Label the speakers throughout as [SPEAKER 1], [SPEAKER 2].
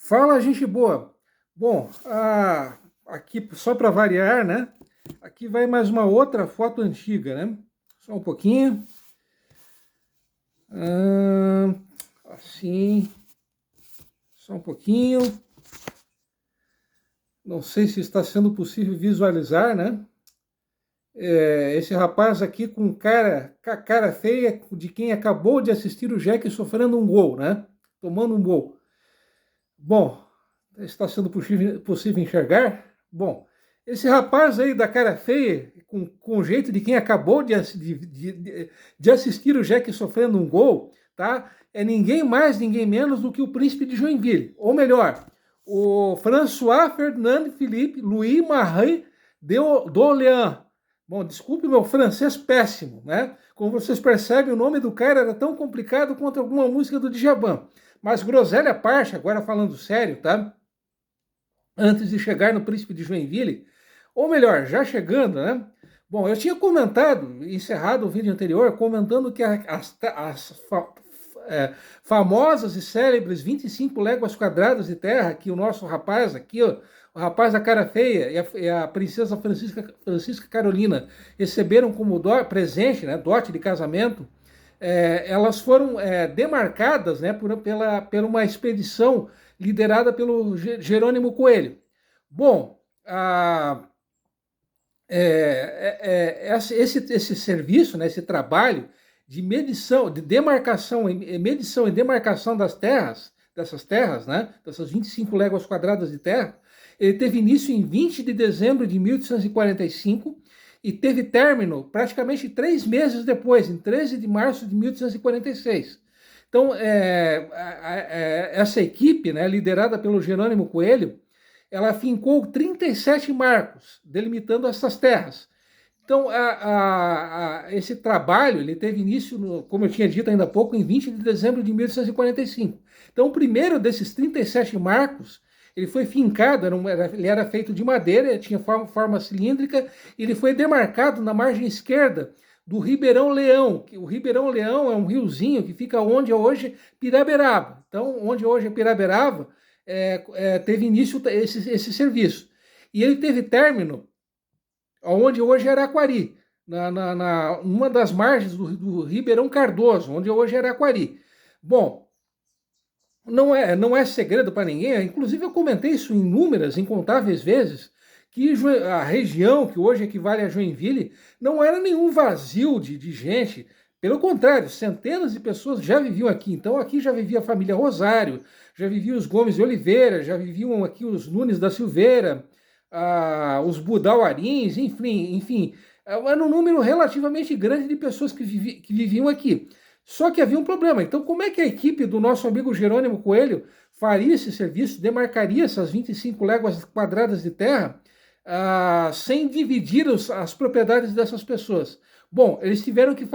[SPEAKER 1] Fala, gente boa. Bom, aqui só para variar, né? Aqui vai mais uma outra foto antiga, né? Só um pouquinho. Ah, assim, só um pouquinho. Não sei se está sendo possível visualizar, né? Esse rapaz aqui com a cara feia de quem acabou de assistir o Jack sofrendo um gol, né? Tomando um gol. Bom, está sendo possível enxergar? Bom, esse rapaz aí da cara feia, com o jeito de quem acabou de assistir o Jack sofrendo um gol, tá? É ninguém mais, ninguém menos do que o príncipe de Joinville. Ou melhor, o François Ferdinand Philippe Louis Marie d'Orléans. Bom, desculpe meu francês péssimo, né? Como vocês percebem, o nome do cara era tão complicado quanto alguma música do Djavan. Mas groselha à parte, agora falando sério, tá? Antes de chegar no Príncipe de Joinville, ou melhor, já chegando, né? Bom, eu tinha comentado, encerrado o vídeo anterior, comentando que famosas e célebres 25 léguas quadradas de terra que o nosso rapaz aqui, ó, o rapaz da cara feia e a princesa Francisca Carolina receberam como presente, né, dote de casamento, elas foram demarcadas, né, por uma expedição liderada pelo Jerônimo Coelho. Bom, esse serviço, né, esse trabalho de medição, de demarcação, medição e demarcação dessas terras, né, dessas 25 léguas quadradas de terra, ele teve início em 20 de dezembro de 1845 e teve término praticamente 3 meses depois, em 13 de março de 1846. Então, essa equipe, né, liderada pelo Jerônimo Coelho, ela fincou 37 marcos, delimitando essas terras. Então, esse trabalho ele teve início, como eu tinha dito ainda há pouco, em 20 de dezembro de 1845. Então, o primeiro desses 37 marcos, ele foi fincado, ele era feito de madeira, ele tinha forma cilíndrica, e ele foi demarcado na margem esquerda do Ribeirão Leão. O Ribeirão Leão é um riozinho que fica onde é hoje Piraberaba. Então, onde hoje é Piraberaba, teve início esse serviço. E ele teve término onde hoje é Araquari, numa das margens do Ribeirão Cardoso, onde hoje é Araquari. Bom, não é segredo para ninguém, inclusive eu comentei isso incontáveis vezes, que a região que hoje equivale a Joinville não era nenhum vazio de gente, pelo contrário, centenas de pessoas já viviam aqui. Então aqui já vivia a família Rosário, já viviam os Gomes de Oliveira, já viviam aqui os Nunes da Silveira, os Budauarins, enfim, era um número relativamente grande de pessoas que viviam aqui. Só que havia um problema. Então, como é que a equipe do nosso amigo Jerônimo Coelho faria esse serviço, demarcaria essas 25 léguas quadradas de terra, sem dividir as propriedades dessas pessoas? Bom, eles tiveram que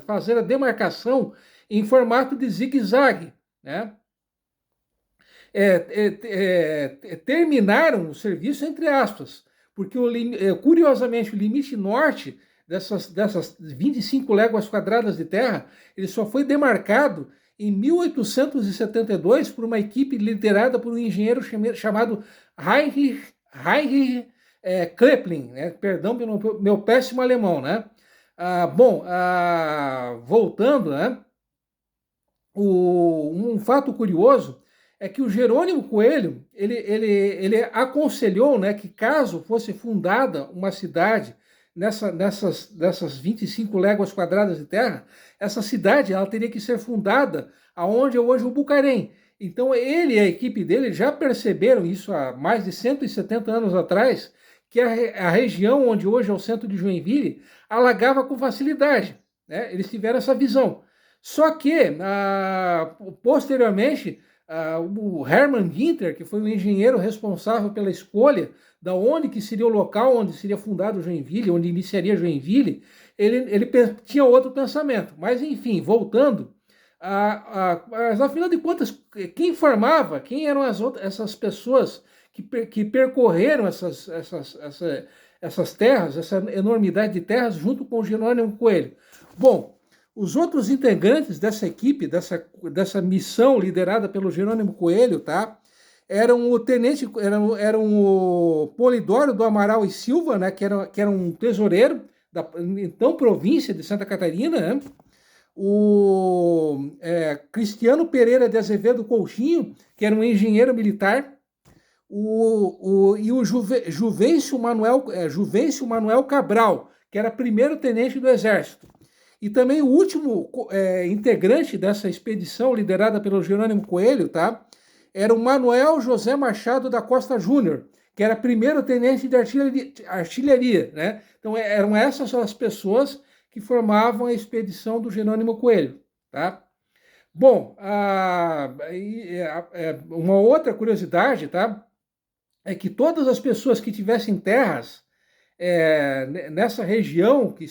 [SPEAKER 1] fazer a demarcação em formato de zigue-zague, né? Terminaram o serviço entre aspas, porque curiosamente o limite norte dessas 25 léguas quadradas de terra, ele só foi demarcado em 1872 por uma equipe liderada por um engenheiro chamado Heinrich Kleplin, né? Perdão pelo meu péssimo alemão, né? Voltando, né? Um fato curioso é que o Jerônimo Coelho ele aconselhou, né, que caso fosse fundada uma cidade dessas 25 léguas quadradas de terra, essa cidade ela teria que ser fundada aonde é hoje o Bucarém. Então ele e a equipe dele já perceberam isso há mais de 170 anos atrás, que a região onde hoje é o centro de Joinville alagava com facilidade, né? Eles tiveram essa visão. Só que, posteriormente, o Hermann Ginter, que foi o engenheiro responsável pela escolha da onde que seria o local onde seria fundado Joinville, onde iniciaria Joinville, ele tinha outro pensamento. Mas, enfim, voltando, afinal de contas, quem formava, quem eram essas pessoas que percorreram essas terras, essa enormidade de terras, junto com o Jerônimo Coelho? Bom, Os outros integrantes dessa equipe, dessa missão liderada pelo Jerônimo Coelho, tá? Eram o tenente, eram o Polidoro do Amaral e Silva, né? Que era um tesoureiro da então província de Santa Catarina, né? O Cristiano Pereira de Azevedo Coutinho, que era um engenheiro militar, e o Juvencio Manuel Cabral, que era primeiro tenente do Exército. E também o último integrante dessa expedição, liderada pelo Jerônimo Coelho, tá? Era o Manuel José Machado da Costa Júnior, que era primeiro tenente de artilharia, né? Então eram essas as pessoas que formavam a expedição do Jerônimo Coelho, tá? Bom, uma outra curiosidade, tá? É que todas as pessoas que tivessem terras nessa região que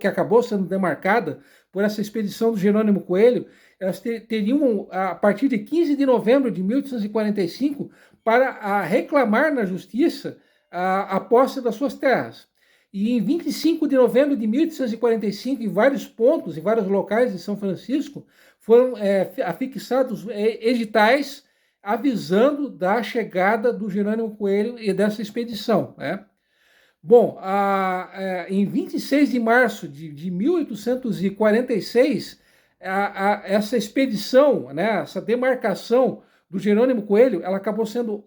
[SPEAKER 1] que acabou sendo demarcada por essa expedição do Jerônimo Coelho, elas teriam, a partir de 15 de novembro de 1845, para reclamar na justiça a posse das suas terras. E em 25 de novembro de 1845, em vários pontos, em vários locais de São Francisco, foram afixados editais avisando da chegada do Jerônimo Coelho e dessa expedição, né? Bom, em 26 de março de 1846, essa expedição, né, essa demarcação do Jerônimo Coelho, ela acabou sendo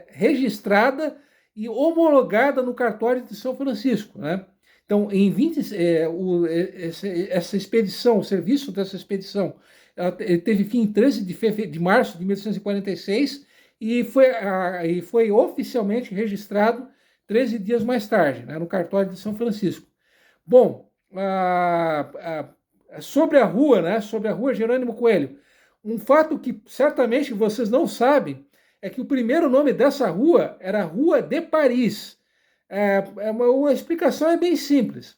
[SPEAKER 1] registrada e homologada no cartório de São Francisco, né? Então, essa expedição, o serviço dessa expedição, ele teve fim em 13 de março de 1846 e foi oficialmente registrado 13 dias mais tarde, né, no cartório de São Francisco. Bom, sobre a rua, né, sobre a rua Jerônimo Coelho, um fato que certamente vocês não sabem é que o primeiro nome dessa rua era Rua de Paris. Uma explicação é bem simples.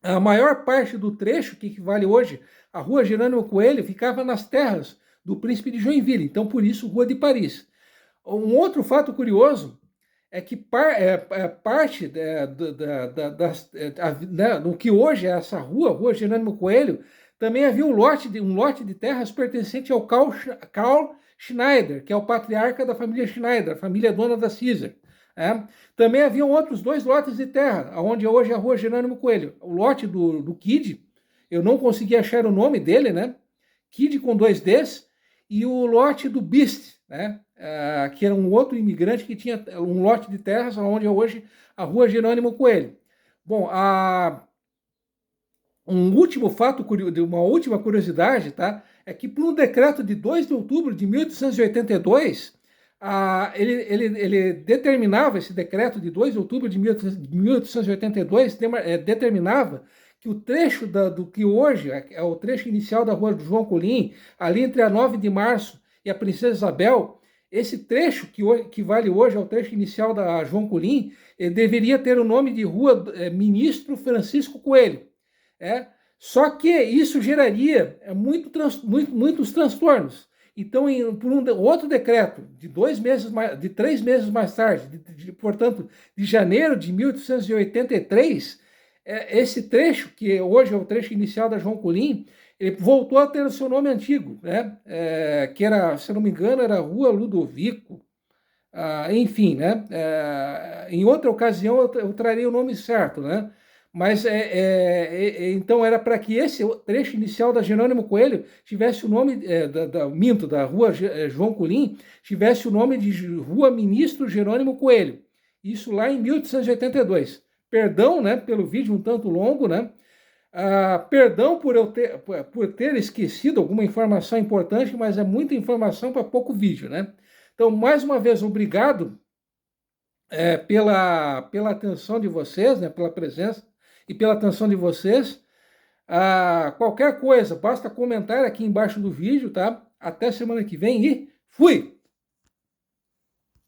[SPEAKER 1] A maior parte do trecho, que equivale hoje à Rua Jerônimo Coelho, ficava nas terras do Príncipe de Joinville, então por isso Rua de Paris. Um outro fato curioso é que parte do que hoje é essa Rua Jerônimo Coelho, também havia um lote de terras pertencente ao Karl Schneider, que é o patriarca da família Schneider, a família dona da Caesar. Também haviam outros 2 lotes de terra, onde hoje é a Rua Jerônimo Coelho. O lote do Kid, eu não consegui achar o nome dele, né? Kid com 2 Ds, e o lote do Beast, né? Que era um outro imigrante que tinha um lote de terras, onde é hoje a Rua Jerônimo Coelho. Bom, um último fato, uma última curiosidade, tá? É que por um decreto de 2 de outubro de 1882, ele determinava, esse decreto de 2 de outubro de 1882, determinava que o trecho do que hoje é o trecho inicial da Rua João Colim, ali entre a 9 de março e a Princesa Isabel, esse trecho que vale hoje ao trecho inicial da João Colim, deveria ter o nome de Rua Ministro Francisco Coelho. Só que isso geraria muitos transtornos. Então, por um outro decreto de 3 meses mais tarde, portanto, de janeiro de 1883, esse trecho, que hoje é o trecho inicial da João Colim, ele voltou a ter o seu nome antigo, né? Que era, se não me engano, era Rua Ludovico. Enfim, né? Em outra ocasião eu trarei o nome certo, né? Mas então era para que esse trecho inicial da Jerônimo Coelho tivesse o nome da Rua João Colim, tivesse o nome de Rua Ministro Jerônimo Coelho. Isso lá em 1882. Perdão, né, pelo vídeo um tanto longo, né? Perdão por ter esquecido alguma informação importante, mas é muita informação para pouco vídeo, né? Então, mais uma vez, obrigado pela atenção de vocês, né, pela presença e pela atenção de vocês. Qualquer coisa, basta comentar aqui embaixo do vídeo, tá? Até semana que vem e fui!